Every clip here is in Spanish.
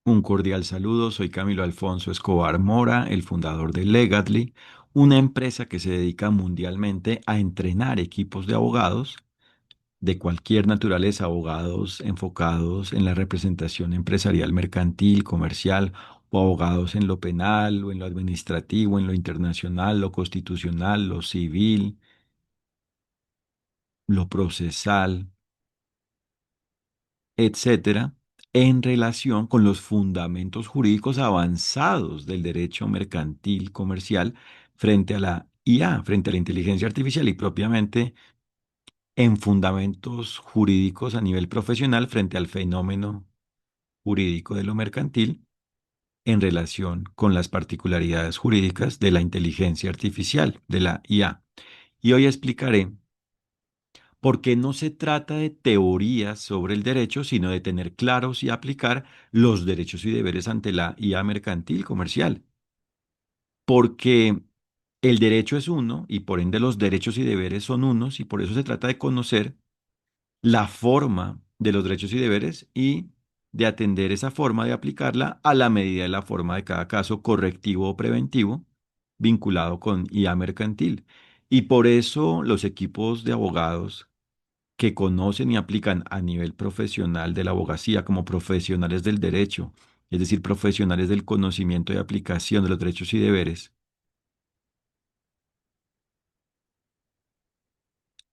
Un cordial saludo, soy Camilo Alfonso Escobar Mora, el fundador de Legatly, una empresa que se dedica mundialmente a entrenar equipos de abogados de cualquier naturaleza, abogados enfocados en la representación empresarial, mercantil, comercial, o abogados en lo penal, o en lo administrativo, en lo internacional, lo constitucional, lo civil, lo procesal, etcétera, en relación con los fundamentos jurídicos avanzados del derecho mercantil comercial frente a la IA, frente a la inteligencia artificial y propiamente en fundamentos jurídicos a nivel profesional frente al fenómeno jurídico de lo mercantil en relación con las particularidades jurídicas de la inteligencia artificial, de la IA. Y hoy explicaré porque no se trata de teorías sobre el derecho, sino de tener claros y aplicar los derechos y deberes ante la IA mercantil comercial. Porque el derecho es uno y por ende los derechos y deberes son unos y por eso se trata de conocer la forma de los derechos y deberes y de atender esa forma, de aplicarla a la medida de la forma de cada caso correctivo o preventivo vinculado con IA mercantil. Y por eso los equipos de abogados que conocen y aplican a nivel profesional de la abogacía como profesionales del derecho, es decir, profesionales del conocimiento y aplicación de los derechos y deberes,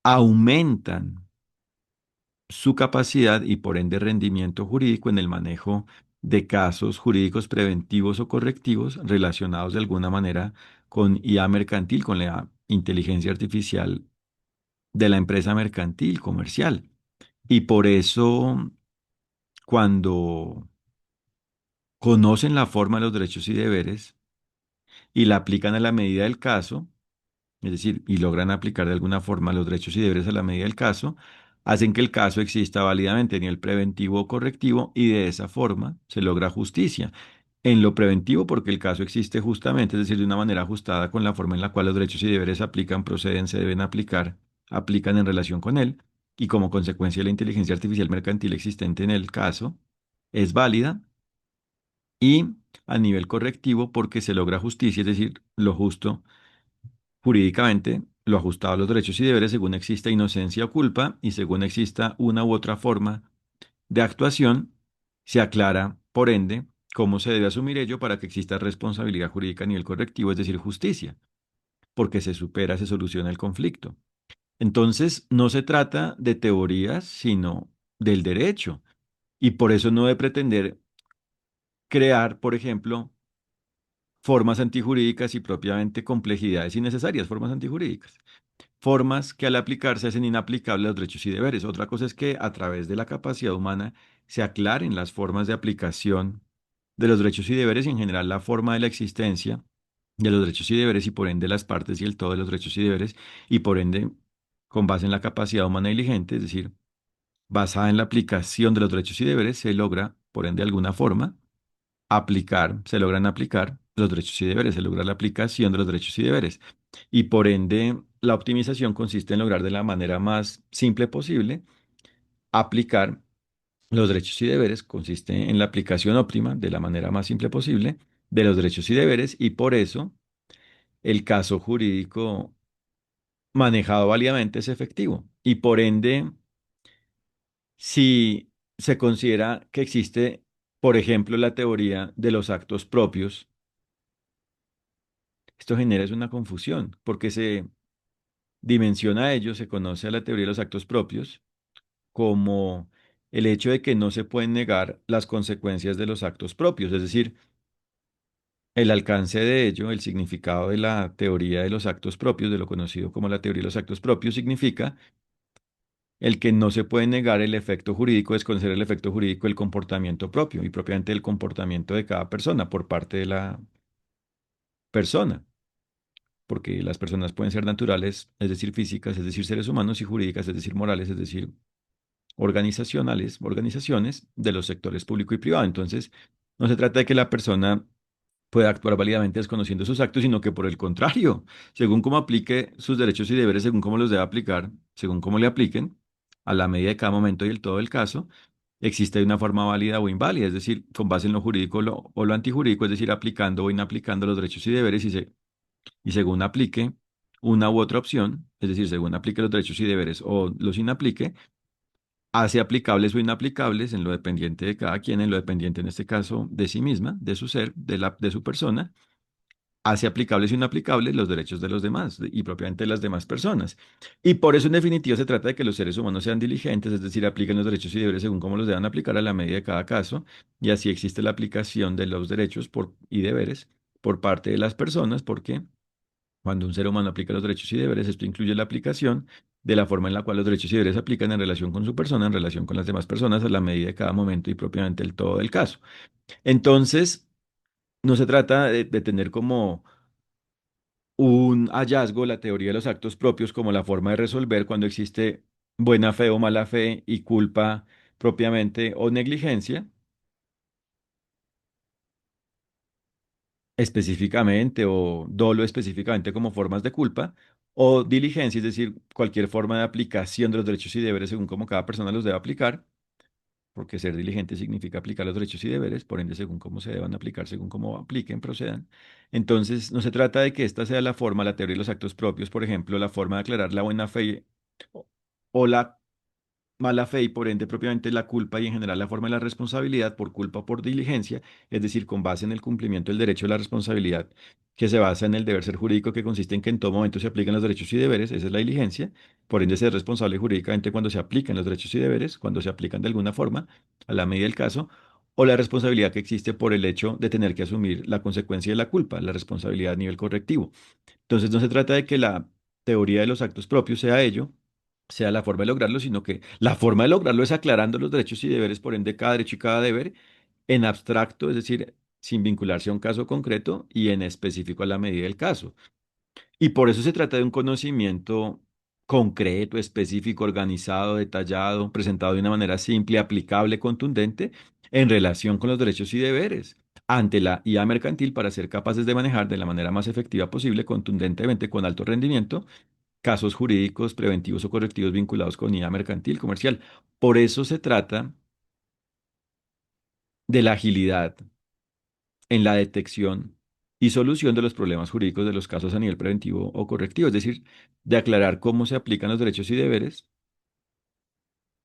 aumentan su capacidad y por ende rendimiento jurídico en el manejo de casos jurídicos preventivos o correctivos relacionados de alguna manera con IA mercantil, con la inteligencia artificial de la empresa mercantil comercial. Y por eso, cuando conocen la forma de los derechos y deberes y la aplican a la medida del caso, es decir, y logran aplicar de alguna forma los derechos y deberes a la medida del caso, hacen que el caso exista válidamente a nivel preventivo o correctivo y de esa forma se logra justicia. En lo preventivo, porque el caso existe justamente, es decir, de una manera ajustada con la forma en la cual los derechos y deberes aplican, proceden, se deben aplicar, aplican en relación con él, y como consecuencia la inteligencia artificial mercantil existente en el caso es válida y a nivel correctivo porque se logra justicia, es decir, lo justo jurídicamente, lo ajustado a los derechos y deberes según exista inocencia o culpa y según exista una u otra forma de actuación, se aclara, por ende, cómo se debe asumir ello para que exista responsabilidad jurídica a nivel correctivo, es decir, justicia, porque se supera, se soluciona el conflicto. Entonces, no se trata de teorías, sino del derecho. Y por eso no debe pretender crear, por ejemplo, formas antijurídicas y propiamente complejidades innecesarias, formas antijurídicas. Formas que al aplicar se hacen inaplicables los derechos y deberes. Otra cosa es que a través de la capacidad humana se aclaren las formas de aplicación de los derechos y deberes y en general la forma de la existencia de los derechos y deberes y por ende las partes y el todo de los derechos y deberes y por ende con base en la capacidad humana diligente, es decir, basada en la aplicación de los derechos y deberes, se logra por ende de alguna forma aplicar, se logran aplicar los derechos y deberes, se logra la aplicación de los derechos y deberes. Y por ende, la optimización consiste en lograr de la manera más simple posible aplicar los derechos y deberes, consiste en la aplicación óptima de la manera más simple posible de los derechos y deberes y por eso el caso jurídico manejado válidamente es efectivo. Y por ende, si se considera que existe, por ejemplo, la teoría de los actos propios, esto genera es una confusión, porque se dimensiona a ello, se conoce a la teoría de los actos propios como el hecho de que no se pueden negar las consecuencias de los actos propios, es decir, el alcance de ello, el significado de la teoría de los actos propios, de lo conocido como la teoría de los actos propios, significa el que no se puede negar el efecto jurídico, desconocer el efecto jurídico del comportamiento propio y propiamente el comportamiento de cada persona por parte de la persona. Porque las personas pueden ser naturales, es decir, físicas, es decir, seres humanos, y jurídicas, es decir, morales, es decir, organizacionales, organizaciones de los sectores público y privado. Entonces, no se trata de que la persona pueda actuar válidamente desconociendo sus actos, sino que por el contrario, según cómo aplique sus derechos y deberes, según cómo los deba aplicar, según cómo le apliquen, a la medida de cada momento y el todo del caso, existe una forma válida o inválida, es decir, con base en lo jurídico o lo antijurídico, es decir, aplicando o inaplicando los derechos y deberes y según aplique una u otra opción, es decir, según aplique los derechos y deberes o los inaplique, hace aplicables o inaplicables en lo dependiente de cada quien, en lo dependiente en este caso de sí misma, de su ser, de su persona, hace aplicables y inaplicables los derechos de los demás y propiamente de las demás personas. Y por eso en definitiva se trata de que los seres humanos sean diligentes, es decir, apliquen los derechos y deberes según cómo los deban aplicar a la medida de cada caso, y así existe la aplicación de los derechos y deberes por parte de las personas, porque cuando un ser humano aplica los derechos y deberes, esto incluye la aplicación de la forma en la cual los derechos y deberes se aplican en relación con su persona, en relación con las demás personas, a la medida de cada momento y propiamente el todo del caso. Entonces, no se trata de tener como un hallazgo, la teoría de los actos propios, como la forma de resolver cuando existe buena fe o mala fe y culpa propiamente o negligencia específicamente o dolo específicamente como formas de culpa o diligencia, es decir, cualquier forma de aplicación de los derechos y deberes según cómo cada persona los debe aplicar, porque ser diligente significa aplicar los derechos y deberes, por ende, según cómo se deban aplicar, según cómo apliquen, procedan. Entonces, no se trata de que esta sea la forma, la teoría de los actos propios, por ejemplo, la forma de aclarar la buena fe o o la mala fe y por ende propiamente la culpa y en general la forma de la responsabilidad por culpa o por diligencia, es decir, con base en el cumplimiento del derecho de la responsabilidad que se basa en el deber ser jurídico que consiste en que en todo momento se aplican los derechos y deberes, esa es la diligencia, por ende ser responsable jurídicamente cuando se aplican los derechos y deberes, cuando se aplican de alguna forma, a la medida del caso, o la responsabilidad que existe por el hecho de tener que asumir la consecuencia de la culpa, la responsabilidad a nivel correctivo. Entonces no se trata de que la teoría de los actos propios sea ello, sea la forma de lograrlo, sino que la forma de lograrlo es aclarando los derechos y deberes, por ende, cada derecho y cada deber en abstracto, es decir, sin vincularse a un caso concreto y en específico a la medida del caso. Y por eso se trata de un conocimiento concreto, específico, organizado, detallado, presentado de una manera simple, aplicable, contundente en relación con los derechos y deberes ante la IA mercantil para ser capaces de manejar de la manera más efectiva posible, contundentemente, con alto rendimiento, casos jurídicos preventivos o correctivos vinculados con IA mercantil comercial. Por eso se trata de la agilidad en la detección y solución de los problemas jurídicos de los casos a nivel preventivo o correctivo, es decir, de aclarar cómo se aplican los derechos y deberes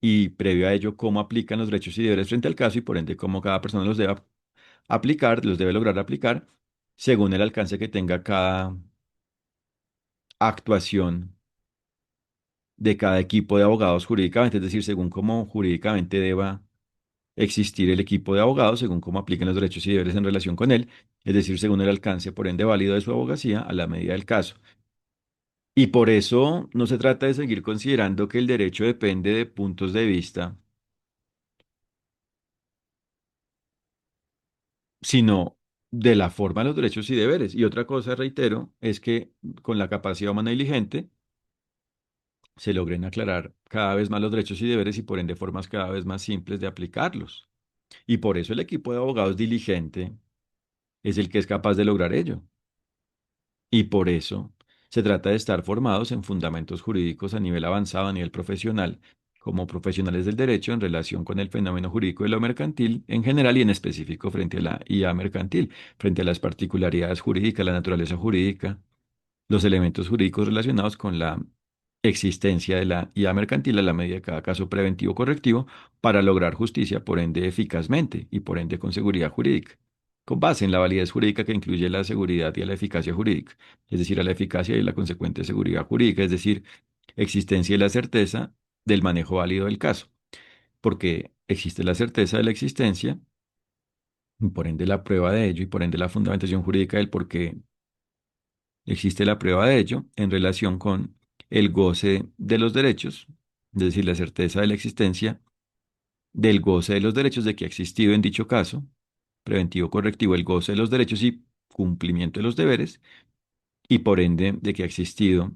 y previo a ello cómo aplican los derechos y deberes frente al caso y por ende cómo cada persona los debe aplicar, los debe lograr aplicar según el alcance que tenga cada actuación de cada equipo de abogados jurídicamente, es decir, según cómo jurídicamente deba existir el equipo de abogados, según cómo apliquen los derechos y deberes en relación con él, es decir, según el alcance por ende válido de su abogacía a la medida del caso. Y por eso no se trata de seguir considerando que el derecho depende de puntos de vista, sino de la forma de los derechos y deberes. Y otra cosa, reitero, es que con la capacidad humana diligente se logren aclarar cada vez más los derechos y deberes y por ende formas cada vez más simples de aplicarlos. Y por eso el equipo de abogados diligente es el que es capaz de lograr ello. Y por eso se trata de estar formados en fundamentos jurídicos a nivel avanzado, a nivel profesional, como profesionales del derecho en relación con el fenómeno jurídico de lo mercantil en general y en específico frente a la IA mercantil, frente a las particularidades jurídicas, la naturaleza jurídica, los elementos jurídicos relacionados con la existencia de la IA mercantil a la medida de cada caso preventivo correctivo para lograr justicia, por ende eficazmente y por ende con seguridad jurídica, con base en la validez jurídica que incluye la seguridad y la eficacia jurídica, es decir, a la eficacia y la consecuente seguridad jurídica, es decir, existencia y la certeza del manejo válido del caso, porque existe la certeza de la existencia y por ende la prueba de ello y por ende la fundamentación jurídica del por qué existe la prueba de ello en relación con el goce de los derechos, es decir, la certeza de la existencia del goce de los derechos de que ha existido en dicho caso, preventivo correctivo, el goce de los derechos y cumplimiento de los deberes, y por ende de que ha existido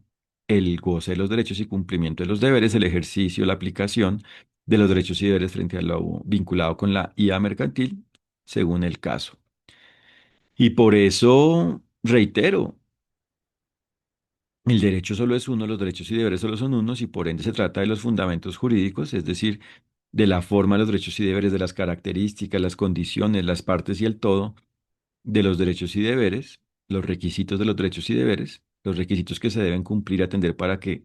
el goce de los derechos y cumplimiento de los deberes, el ejercicio, la aplicación de los derechos y deberes frente a lo vinculado con la IA mercantil, según el caso. Y por eso, reitero, el derecho solo es uno, los derechos y deberes solo son unos y por ende se trata de los fundamentos jurídicos, es decir, de la forma de los derechos y deberes, de las características, las condiciones, las partes y el todo de los derechos y deberes, los requisitos de los derechos y deberes, los requisitos que se deben cumplir y atender para que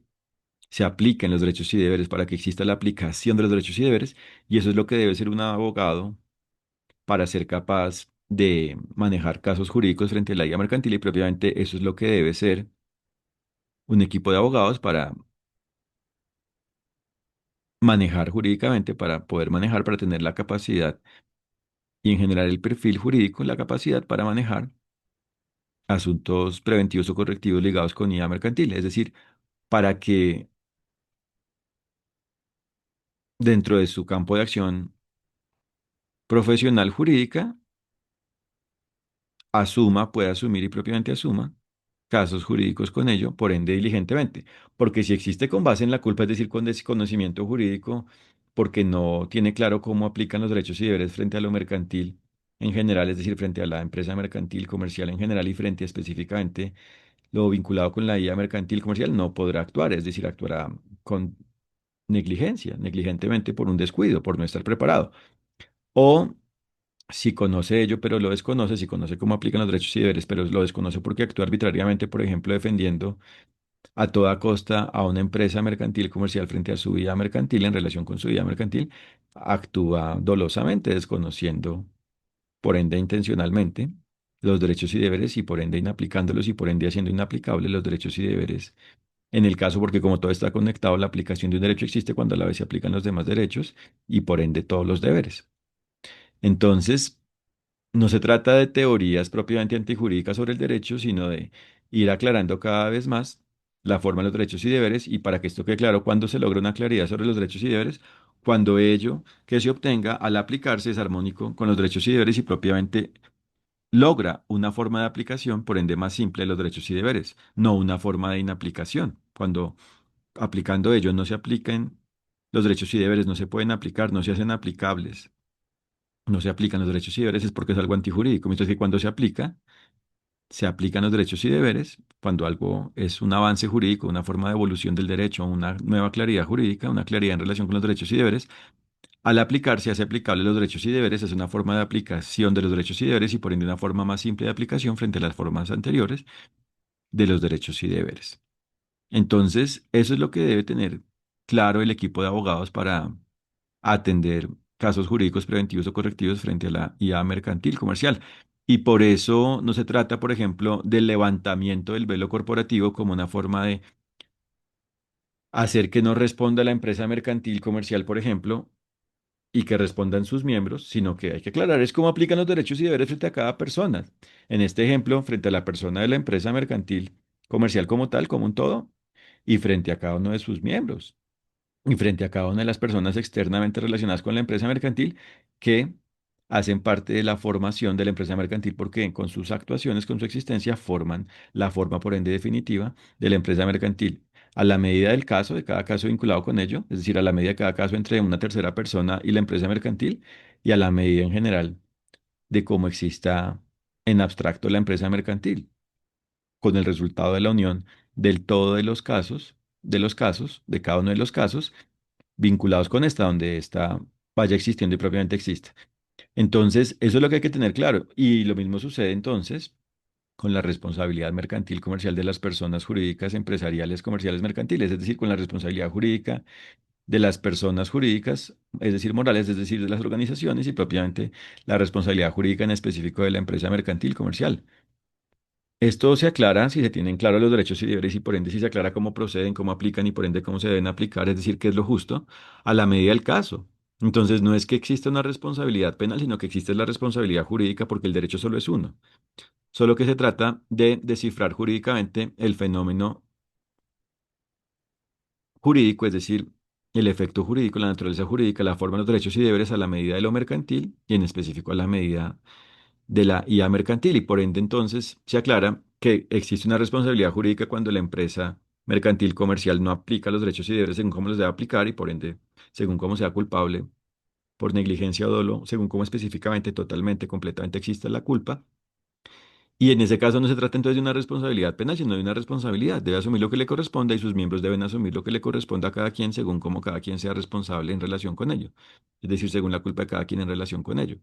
se apliquen los derechos y deberes, para que exista la aplicación de los derechos y deberes, y eso es lo que debe ser un abogado para ser capaz de manejar casos jurídicos frente a la vía mercantil, y propiamente eso es lo que debe ser un equipo de abogados para manejar jurídicamente, para poder manejar, para tener la capacidad y en general el perfil jurídico, la capacidad para manejar asuntos preventivos o correctivos ligados con IA mercantil. Es decir, para que dentro de su campo de acción profesional jurídica asuma, pueda asumir y propiamente asuma casos jurídicos con ello, por ende diligentemente. Porque si existe con base en la culpa, es decir, con desconocimiento jurídico, porque no tiene claro cómo aplican los derechos y deberes frente a lo mercantil en general, es decir, frente a la empresa mercantil comercial en general y frente específicamente lo vinculado con la IA mercantil comercial, no podrá actuar, es decir, actuará con negligencia, negligentemente por un descuido, por no estar preparado. O si conoce ello, pero lo desconoce, si conoce cómo aplican los derechos y deberes, pero lo desconoce porque actúa arbitrariamente, por ejemplo, defendiendo a toda costa a una empresa mercantil comercial frente a su vida mercantil en relación con su vida mercantil, actúa dolosamente, desconociendo, por ende intencionalmente, los derechos y deberes y por ende inaplicándolos y por ende haciendo inaplicables los derechos y deberes. En el caso, porque como todo está conectado, la aplicación de un derecho existe cuando a la vez se aplican los demás derechos y por ende todos los deberes. Entonces, no se trata de teorías propiamente antijurídicas sobre el derecho, sino de ir aclarando cada vez más la forma de los derechos y deberes y para que esto quede claro, cuando se logra una claridad sobre los derechos y deberes, cuando ello que se obtenga al aplicarse es armónico con los derechos y deberes y propiamente logra una forma de aplicación, por ende más simple de los derechos y deberes, no una forma de inaplicación. Cuando aplicando ello no se apliquen los derechos y deberes, no se pueden aplicar, no se hacen aplicables, no se aplican los derechos y deberes, es porque es algo antijurídico. Mientras que cuando se aplican los derechos y deberes, cuando algo es un avance jurídico, una forma de evolución del derecho, una nueva claridad jurídica, una claridad en relación con los derechos y deberes, al aplicarse hace aplicable los derechos y deberes, es una forma de aplicación de los derechos y deberes y por ende una forma más simple de aplicación frente a las formas anteriores de los derechos y deberes. Entonces, eso es lo que debe tener claro el equipo de abogados para atender casos jurídicos preventivos o correctivos frente a la IA mercantil comercial. Y por eso no se trata, por ejemplo, del levantamiento del velo corporativo como una forma de hacer que no responda la empresa mercantil comercial, por ejemplo, y que respondan sus miembros, sino que hay que aclarar es cómo aplican los derechos y deberes frente a cada persona. En este ejemplo, frente a la persona de la empresa mercantil comercial como tal, como un todo, y frente a cada uno de sus miembros y frente a cada una de las personas externamente relacionadas con la empresa mercantil que hacen parte de la formación de la empresa mercantil porque con sus actuaciones, con su existencia, forman la forma por ende definitiva de la empresa mercantil. A la medida del caso, de cada caso vinculado con ello, es decir, a la medida de cada caso entre una tercera persona y la empresa mercantil, y a la medida en general de cómo exista en abstracto la empresa mercantil, con el resultado de la unión del todo de cada uno de los casos, vinculados con esta, donde esta vaya existiendo y propiamente exista. Entonces, eso es lo que hay que tener claro. Y lo mismo sucede entonces con la responsabilidad mercantil comercial de las personas jurídicas, empresariales, comerciales, mercantiles, es decir, con la responsabilidad jurídica de las personas jurídicas, es decir, morales, es decir, de las organizaciones y propiamente la responsabilidad jurídica en específico de la empresa mercantil comercial. Esto se aclara si se tienen claros los derechos y deberes y por ende si se aclara cómo proceden, cómo aplican y por ende cómo se deben aplicar, es decir, qué es lo justo a la medida del caso. Entonces no es que exista una responsabilidad penal, sino que existe la responsabilidad jurídica porque el derecho solo es uno. Solo que se trata de descifrar jurídicamente el fenómeno jurídico, es decir, el efecto jurídico, la naturaleza jurídica, la forma de los derechos y deberes a la medida de lo mercantil y en específico a la medida de la IA mercantil y por ende entonces se aclara que existe una responsabilidad jurídica cuando la empresa mercantil comercial no aplica los derechos y deberes según cómo los debe aplicar y por ende según cómo sea culpable por negligencia o dolo, según cómo específicamente, totalmente, completamente exista la culpa Y en ese caso no se trata entonces de una responsabilidad penal, sino de una responsabilidad. Debe asumir lo que le corresponda y sus miembros deben asumir lo que le corresponda a cada quien según cómo cada quien sea responsable en relación con ello. Es decir, según la culpa de cada quien en relación con ello.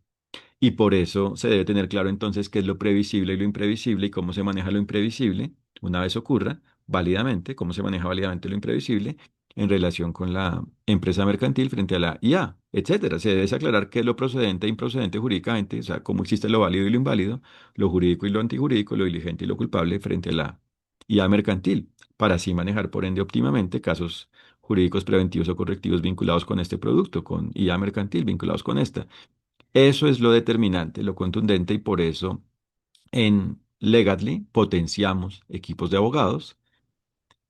Y por eso se debe tener claro entonces qué es lo previsible y lo imprevisible y cómo se maneja lo imprevisible una vez ocurra válidamente, cómo se maneja válidamente lo imprevisible en relación con la empresa mercantil frente a la IA, etcétera. Se debe aclarar qué es lo procedente e improcedente jurídicamente, o sea, cómo existe lo válido y lo inválido, lo jurídico y lo antijurídico, lo diligente y lo culpable frente a la IA mercantil, para así manejar por ende óptimamente casos jurídicos preventivos o correctivos vinculados con este producto, con IA mercantil, vinculados con esta. Eso es lo determinante, lo contundente, y por eso en Legatly potenciamos equipos de abogados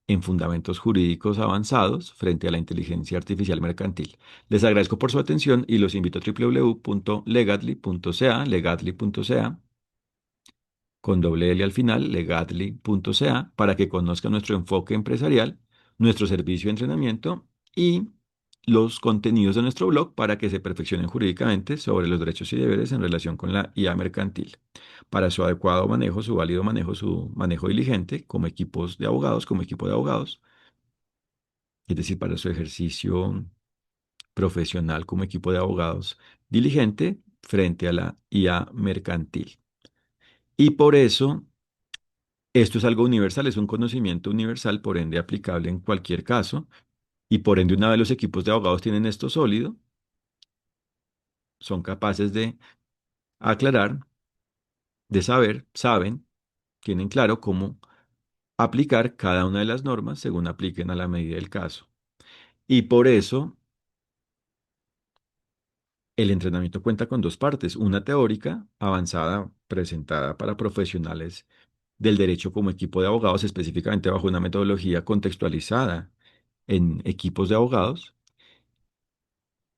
en fundamentos jurídicos avanzados frente a la inteligencia artificial mercantil. Les agradezco por su atención y los invito a www.legatly.ca, legatly.ca, con doble L al final, legatly.ca, para que conozcan nuestro enfoque empresarial, nuestro servicio de entrenamiento y los contenidos de nuestro blog para que se perfeccionen jurídicamente sobre los derechos y deberes en relación con la IA mercantil. Para su adecuado manejo, su válido manejo, su manejo diligente como equipos de abogados, como equipo de abogados, es decir, para su ejercicio profesional como equipo de abogados diligente frente a la IA mercantil. Y por eso esto es algo universal, es un conocimiento universal, por ende aplicable en cualquier caso, y por ende una vez los equipos de abogados tienen esto sólido, son capaces de aclarar, de saber, saben, tienen claro cómo aplicar cada una de las normas según apliquen a la medida del caso. Y por eso el entrenamiento cuenta con dos partes, una teórica avanzada presentada para profesionales del derecho como equipo de abogados, específicamente bajo una metodología contextualizada en equipos de abogados.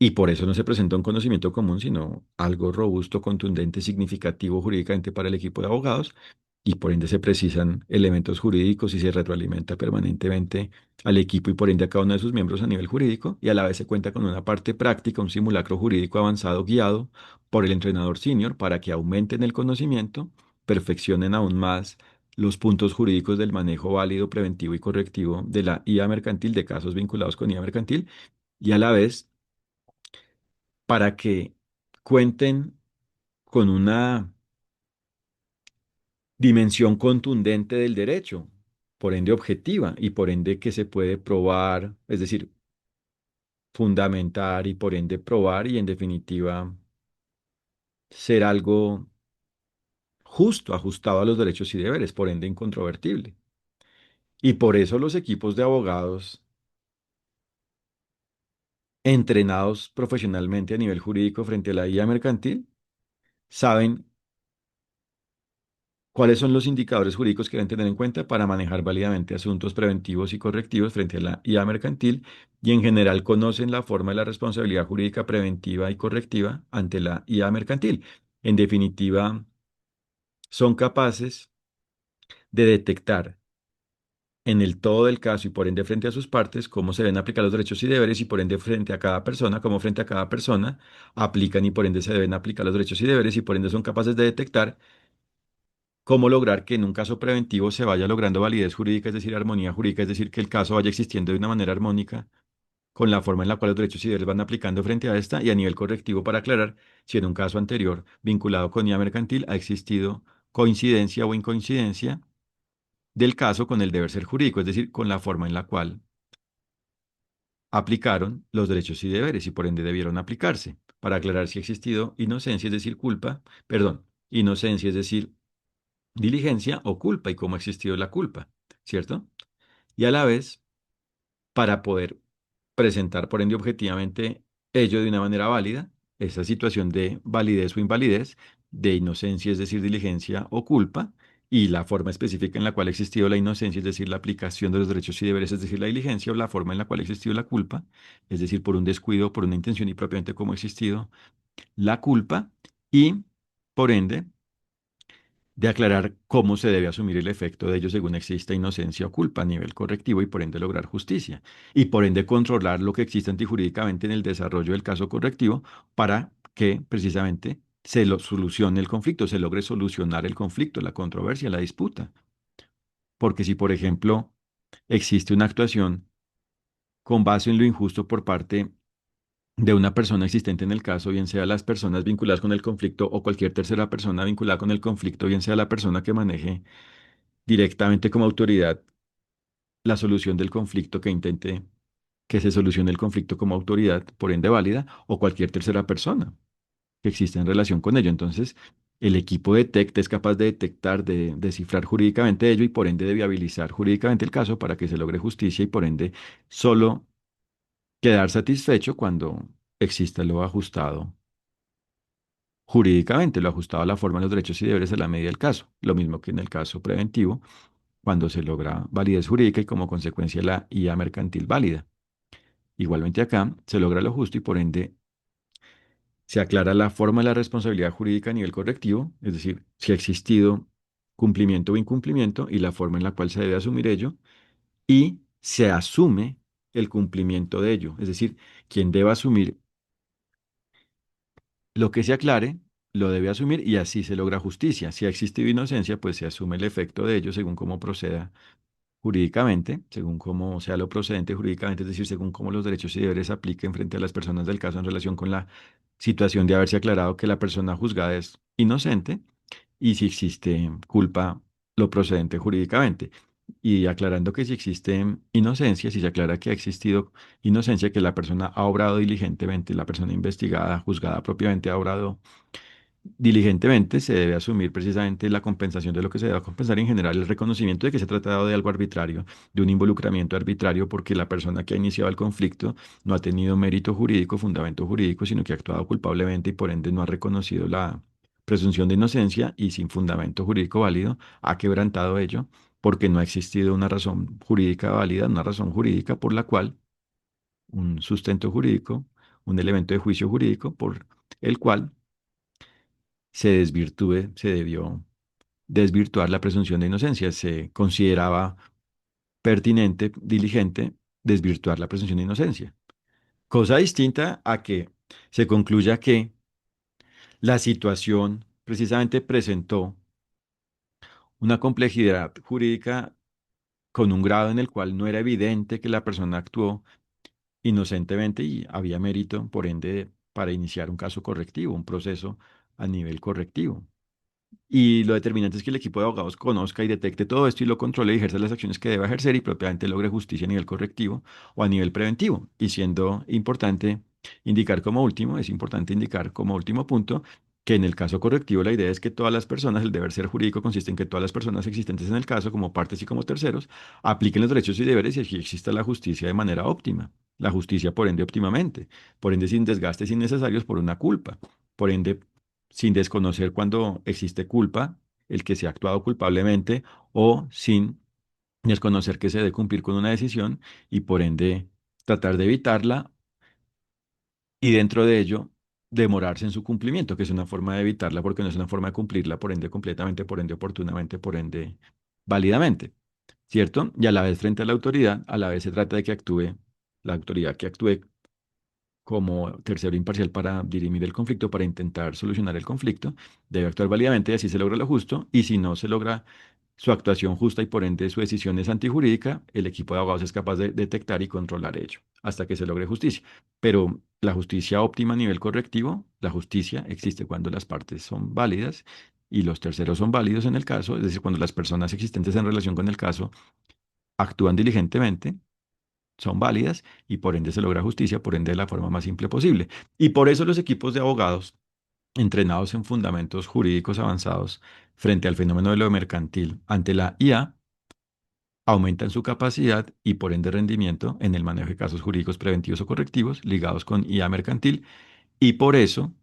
Y por eso no se presenta un conocimiento común, sino algo robusto, contundente, significativo jurídicamente para el equipo de abogados. Y por ende se precisan elementos jurídicos y se retroalimenta permanentemente al equipo y por ende a cada uno de sus miembros a nivel jurídico. Y a la vez se cuenta con una parte práctica, un simulacro jurídico avanzado guiado por el entrenador senior para que aumenten el conocimiento, perfeccionen aún más los puntos jurídicos del manejo válido, preventivo y correctivo de la IA mercantil, de casos vinculados con IA mercantil, y a la vez para que cuenten con una dimensión contundente del derecho, por ende objetiva y por ende que se puede probar, es decir, fundamentar y por ende probar y en definitiva ser algo justo, ajustado a los derechos y deberes, por ende incontrovertible. Y por eso los equipos de abogados entrenados profesionalmente a nivel jurídico frente a la IA mercantil saben ¿cuáles son los indicadores jurídicos que deben tener en cuenta para manejar válidamente asuntos preventivos y correctivos frente a la IA mercantil? Y en general conocen la forma de la responsabilidad jurídica preventiva y correctiva ante la IA mercantil. En definitiva, son capaces de detectar en el todo del caso y por ende frente a sus partes cómo se deben aplicar los derechos y deberes y por ende frente a cada persona, cómo frente a cada persona aplican y por ende se deben aplicar los derechos y deberes y por ende son capaces de detectar cómo lograr que en un caso preventivo se vaya logrando validez jurídica, es decir, armonía jurídica, es decir, que el caso vaya existiendo de una manera armónica con la forma en la cual los derechos y deberes van aplicando frente a esta y a nivel correctivo para aclarar si en un caso anterior vinculado con IA mercantil ha existido coincidencia o incoincidencia del caso con el deber ser jurídico, es decir, con la forma en la cual aplicaron los derechos y deberes y por ende debieron aplicarse para aclarar si ha existido inocencia, es decir, culpa, perdón, inocencia, es decir, diligencia o culpa y cómo ha existido la culpa, ¿cierto? Y a la vez, para poder presentar, por ende, objetivamente ello de una manera válida, esa situación de validez o invalidez, de inocencia, es decir, diligencia o culpa, y la forma específica en la cual ha existido la inocencia, es decir, la aplicación de los derechos y deberes, es decir, la diligencia, o la forma en la cual ha existido la culpa, es decir, por un descuido, por una intención y propiamente cómo ha existido la culpa, y por ende, de aclarar cómo se debe asumir el efecto de ello según exista inocencia o culpa a nivel correctivo y por ende lograr justicia y por ende controlar lo que existe antijurídicamente en el desarrollo del caso correctivo para que precisamente se lo solucione el conflicto, se logre solucionar el conflicto, la controversia, la disputa. Porque si, por ejemplo, existe una actuación con base en lo injusto por parte de una persona existente en el caso, bien sea las personas vinculadas con el conflicto o cualquier tercera persona vinculada con el conflicto, bien sea la persona que maneje directamente como autoridad la solución del conflicto, que intente que se solucione el conflicto como autoridad, por ende válida, o cualquier tercera persona que exista en relación con ello. Entonces, el equipo detecta, es capaz de detectar, de descifrar jurídicamente ello y por ende de viabilizar jurídicamente el caso para que se logre justicia y por ende solo quedar satisfecho cuando exista lo ajustado jurídicamente, lo ajustado a la forma de los derechos y deberes a la medida del caso. Lo mismo que en el caso preventivo, cuando se logra validez jurídica y como consecuencia la IA mercantil válida. Igualmente acá se logra lo justo y por ende se aclara la forma de la responsabilidad jurídica a nivel correctivo, es decir, si ha existido cumplimiento o incumplimiento y la forma en la cual se debe asumir ello, y se asume el cumplimiento de ello, es decir, quien deba asumir lo que se aclare, lo debe asumir y así se logra justicia. Si ha existido inocencia, pues se asume el efecto de ello según cómo proceda jurídicamente, según cómo sea lo procedente jurídicamente, es decir, según cómo los derechos y deberes se apliquen frente a las personas del caso en relación con la situación de haberse aclarado que la persona juzgada es inocente y si existe culpa, lo procedente jurídicamente. Y aclarando que si existe inocencia, si se aclara que ha existido inocencia, que la persona ha obrado diligentemente, la persona investigada, juzgada propiamente ha obrado diligentemente, se debe asumir precisamente la compensación de lo que se debe compensar en general, el reconocimiento de que se ha tratado de algo arbitrario, de un involucramiento arbitrario, porque la persona que ha iniciado el conflicto no ha tenido mérito jurídico, fundamento jurídico, sino que ha actuado culpablemente y por ende no ha reconocido la presunción de inocencia y sin fundamento jurídico válido ha quebrantado ello porque no ha existido una razón jurídica válida, una razón jurídica por la cual un sustento jurídico, un elemento de juicio jurídico por el cual se desvirtúe, se debió desvirtuar la presunción de inocencia. Se consideraba pertinente, diligente, desvirtuar la presunción de inocencia. Cosa distinta a que se concluya que la situación precisamente presentó una complejidad jurídica con un grado en el cual no era evidente que la persona actuó inocentemente y había mérito, por ende, para iniciar un caso correctivo, un proceso a nivel correctivo. Y lo determinante es que el equipo de abogados conozca y detecte todo esto y lo controle y ejerza las acciones que deba ejercer y propiamente logre justicia a nivel correctivo o a nivel preventivo. Y siendo importante indicar como último, es importante indicar como último punto que en el caso correctivo la idea es que todas las personas, el deber ser jurídico consiste en que todas las personas existentes en el caso, como partes y como terceros, apliquen los derechos y deberes y así exista la justicia de manera óptima. La justicia, por ende, óptimamente, por ende, sin desgastes innecesarios por una culpa, por ende, sin desconocer cuando existe culpa, el que se ha actuado culpablemente, o sin desconocer que se debe cumplir con una decisión y por ende tratar de evitarla y dentro de ello demorarse en su cumplimiento, que es una forma de evitarla porque no es una forma de cumplirla, por ende completamente, por ende oportunamente, por ende válidamente, ¿cierto? Y a la vez frente a la autoridad, a la vez se trata de que actúe la autoridad que actúe como tercero imparcial para dirimir el conflicto, para intentar solucionar el conflicto, debe actuar válidamente y así se logra lo justo, y si no se logra su actuación justa y por ende su decisión es antijurídica, el equipo de abogados es capaz de detectar y controlar ello hasta que se logre justicia. Pero la justicia óptima a nivel correctivo, la justicia existe cuando las partes son válidas y los terceros son válidos en el caso, es decir, cuando las personas existentes en relación con el caso actúan diligentemente, son válidas y por ende se logra justicia, por ende de la forma más simple posible. Y por eso los equipos de abogados entrenados en fundamentos jurídicos avanzados frente al fenómeno de lo mercantil ante la IA aumentan su capacidad y por ende rendimiento en el manejo de casos jurídicos preventivos o correctivos ligados con IA mercantil y por eso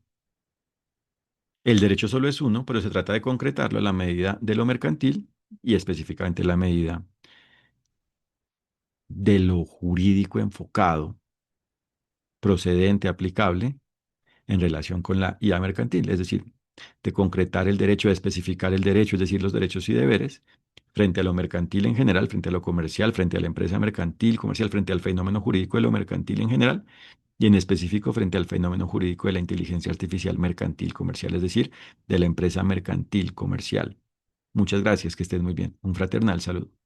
el derecho solo es uno, pero se trata de concretarlo a la medida de lo mercantil y específicamente la medida de lo jurídico enfocado, procedente, aplicable en relación con la IA mercantil, es decir, de concretar el derecho, de especificar el derecho, es decir, los derechos y deberes, frente a lo mercantil en general, frente a lo comercial, frente a la empresa mercantil, comercial, frente al fenómeno jurídico de lo mercantil en general, y en específico frente al fenómeno jurídico de la inteligencia artificial mercantil comercial, es decir, de la empresa mercantil comercial. Muchas gracias, que estés muy bien. Un fraternal saludo.